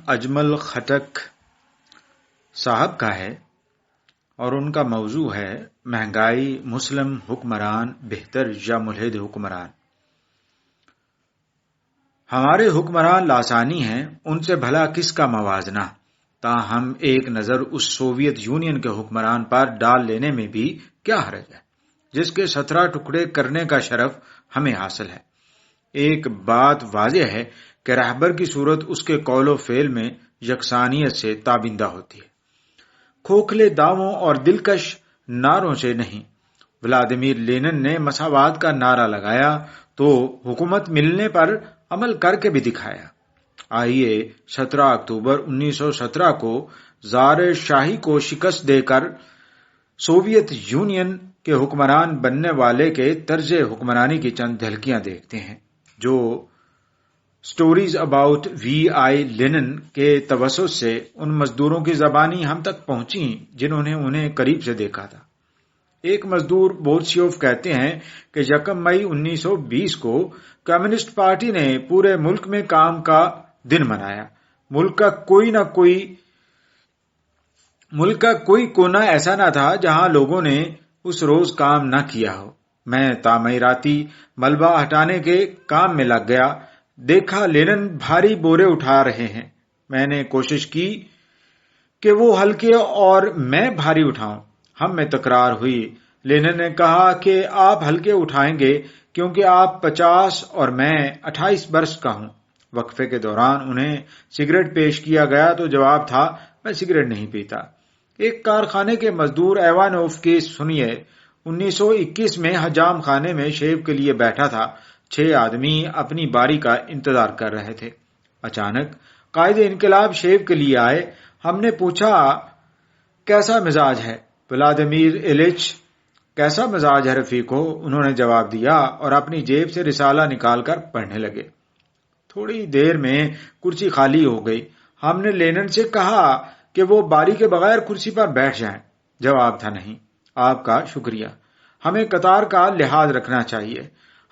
اجمل خٹک صاحب کا ہے اور ان کا موضوع ہے مہنگائی، مسلم حکمران بہتر یا ملحد حکمران۔ ہمارے حکمران لاسانی ہیں، ان سے بھلا کس کا موازنہ، تاہم ایک نظر اس سوویت یونین کے حکمران پر ڈال لینے میں بھی کیا حرج ہے جس کے 17 ٹکڑے کرنے کا شرف ہمیں حاصل ہے۔ ایک بات واضح ہے کہ رہبر کی صورت اس کے قول و فعل میں یکسانیت سے تابندہ ہوتی ہے، کھوکھلے دعووں اور دلکش نعروں سے نہیں۔ ولادیمیر لینن نے مساوات کا نعرہ لگایا تو حکومت ملنے پر عمل کر کے بھی دکھایا۔ آئیے 17 اکتوبر 1917 کو زار شاہی کو شکست دے کر سوویت یونین کے حکمران بننے والے کے طرز حکمرانی کی چند جھلکیاں دیکھتے ہیں جو stories about V I Lenin کے توسط سے ان مزدوروں کی زبانی ہم تک پہنچی جنہوں نے انہیں قریب سے دیکھا تھا۔ ایک مزدور بورسیوف کہتے ہیں کہ 1 مئی 1920 کو کمیونسٹ پارٹی نے پورے ملک میں کام کا دن منایا۔ ملک کا کوئی کونا ایسا نہ تھا جہاں لوگوں نے اس روز کام نہ کیا ہو۔ میں تعمیراتی ملبہ ہٹانے کے کام میں لگ گیا، دیکھا لینن بھاری بورے اٹھا رہے ہیں۔ میں نے کوشش کی کہ وہ ہلکے اور میں بھاری اٹھاؤں، ہم میں تکرار ہوئی۔ لینن نے کہا کہ آپ ہلکے اٹھائیں گے کیونکہ آپ 50 اور میں 28 برس کا ہوں۔ وقفے کے دوران انہیں سگریٹ پیش کیا گیا تو جواب تھا، میں سگریٹ نہیں پیتا۔ ایک کارخانے کے مزدور ایوانوف کی سنیے، 1921 میں حجام خانے میں شیو کے لیے بیٹھا تھا۔ 6 آدمی اپنی باری کا انتظار کر رہے تھے۔ اچانک قائد انقلاب شیو کے لیے آئے۔ ہم نے پوچھا کیسا مزاج ہے؟ ولادیمیر ایلچ، کیسا مزاج ہے رفیقو؟ انہوں نے جواب دیا اور اپنی جیب سے رسالہ نکال کر پڑھنے لگے۔ تھوڑی دیر میں کرسی خالی ہو گئی۔ ہم نے لینن سے کہا کہ وہ باری کے بغیر کرسی پر بیٹھ جائیں۔ جواب تھا، نہیں، آپ کا شکریہ، ہمیں قطار کا لحاظ رکھنا چاہیے،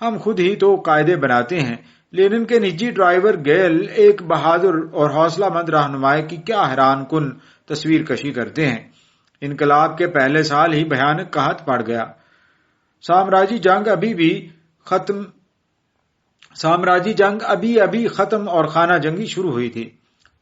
ہم خود ہی تو قاعدے بناتے ہیں۔ لینن کے نجی ڈرائیور گیل ایک بہادر اور حوصلہ مند رہنمائی کی کیا حیران کن تصویر کشی کرتے ہیں۔ انقلاب کے پہلے سال ہی بھیانک قحط پڑ گیا۔ سامراجی جنگ ابھی ختم اور خانہ جنگی شروع ہوئی تھی۔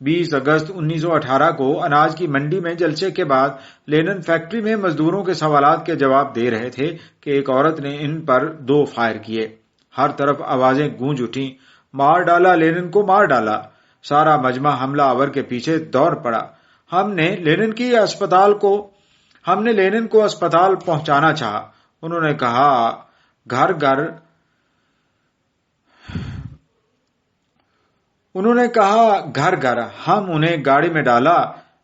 20 اگست 1918 کو اناج کی منڈی میں جلسے کے بعد لینن فیکٹری میں مزدوروں کے سوالات کے جواب دے رہے تھے کہ ایک عورت نے ان پر 2 فائر کیے۔ ہر طرف آوازیں گونج اٹھیں، مار ڈالا، لینن کو مار ڈالا۔ سارا مجمع حملہ آور کے پیچھے دوڑ پڑا۔ ہم نے لینن کو اسپتال پہنچانا چاہا۔ انہوں نے کہا گھر گھر، ہم انہیں گاڑی میں ڈالا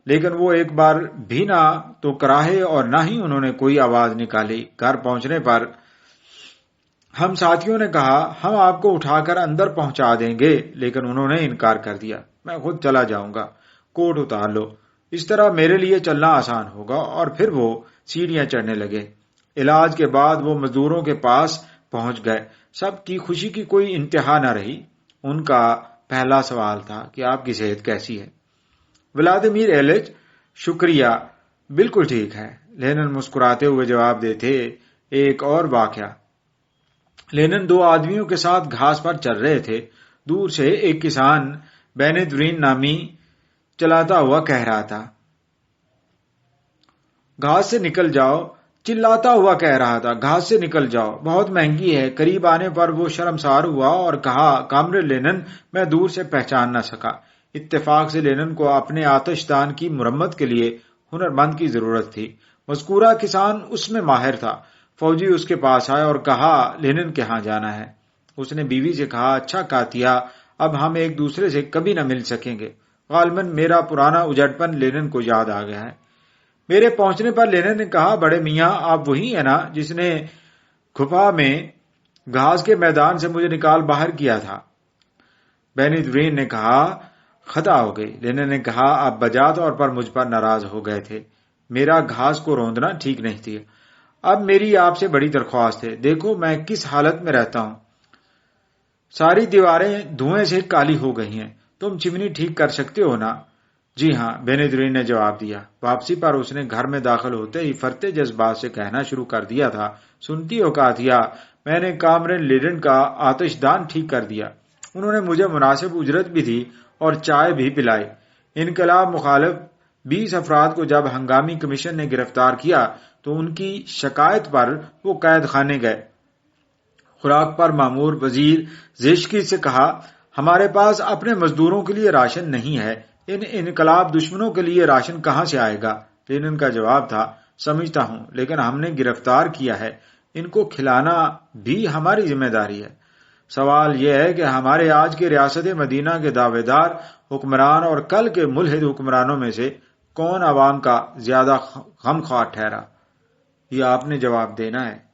لیکن وہ ایک بار بھی نہ تو کراہے اور نہ ہی انہوں نے کوئی آواز نکالی۔ گھر پہنچنے پر ہم ساتھیوں نے کہا ہم آپ کو اٹھا کر اندر پہنچا دیں گے، لیکن انہوں نے انکار کر دیا۔ میں خود چلا جاؤں گا، کوٹ اتار لو، اس طرح میرے لیے چلنا آسان ہوگا۔ اور پھر وہ سیڑھیاں چڑھنے لگے۔ علاج کے بعد وہ مزدوروں کے پاس پہنچ گئے۔ سب کی خوشی کی کوئی انتہا نہ رہی۔ ان کا پہلا سوال تھا کہ آپ کی صحت کیسی ہے؟ ولادیمیر ایلچ، شکریہ، بالکل ٹھیک ہے۔ لینن مسکراتے ہوئے جواب دیتے۔ ایک اور واقعہ، لینن 2 آدمیوں کے ساتھ گھاس پر چل رہے تھے۔ دور سے ایک کسان بینیدورین نامی چلاتا ہوا کہہ رہا تھا، گھاس سے نکل جاؤ، چلاتا ہوا کہہ رہا تھا، گھاس سے نکل جاؤ، بہت مہنگی ہے۔ قریب آنے پر وہ شرمسار ہوا اور کہا، کامریڈ لینن، میں دور سے پہچان نہ سکا۔ اتفاق سے لینن کو اپنے آتش دان کی مرمت کے لیے ہنرمند کی ضرورت تھی۔ مذکورہ کسان اس میں ماہر تھا۔ فوجی اس کے پاس آئے اور کہا، لینن کے ہاں جانا ہے۔ اس نے بیوی سے کہا، اچھا کاتیا، اب ہم ایک دوسرے سے کبھی نہ مل سکیں گے۔ غالباً میرا پرانا اجڑپن لینن کو یاد آ گیا ہے۔ میرے پہنچنے پر لینن نے کہا، بڑے میاں، آپ وہی ہیں نا جس نے کھپا میں گھاس کے میدان سے مجھے نکال باہر کیا تھا؟ بینیدورین نے کہا، خطا ہو گئی۔ لینن نے کہا، آپ بجا طور پر مجھ پر ناراض ہو گئے تھے، میرا گھاس کو روندنا ٹھیک نہیں تھی۔ اب میری آپ سے بڑی درخواست ہے، دیکھو میں کس حالت میں رہتا ہوں، ساری دیواریں دھوئیں سے کالی ہو گئی ہیں، تم چمنی ٹھیک کر سکتے ہو نا؟ جی ہاں، بینیدرین نے جواب دیا۔ واپسی پر اس نے گھر میں داخل ہوتے ہی فرتے جذبات سے کہنا شروع کر دیا تھا، سنتی ہو کاتیا، میں نے کامرین لیڈن کا آتش دان ٹھیک کر دیا۔ انہوں نے مجھے مناسب اجرت بھی دی اور چائے بھی پلائی۔ انقلاب مخالف 20 افراد کو جب ہنگامی کمیشن نے گرفتار کیا تو ان کی شکایت پر وہ قید خانے گئے۔ خوراک پر مامور وزیر زیشکی سے کہا، ہمارے پاس اپنے مزدوروں کے لیے راشن نہیں ہے، ان انقلاب دشمنوں کے لیے راشن کہاں سے آئے گا؟ لینن کا جواب تھا، سمجھتا ہوں، لیکن ہم نے گرفتار کیا ہے، ان کو کھلانا بھی ہماری ذمہ داری ہے۔ سوال یہ ہے کہ ہمارے آج کے ریاست مدینہ کے دعوے دار حکمران اور کل کے ملحد حکمرانوں میں سے کون عوام کا زیادہ غمخوار ٹھہرا؟ یہ آپ نے جواب دینا ہے۔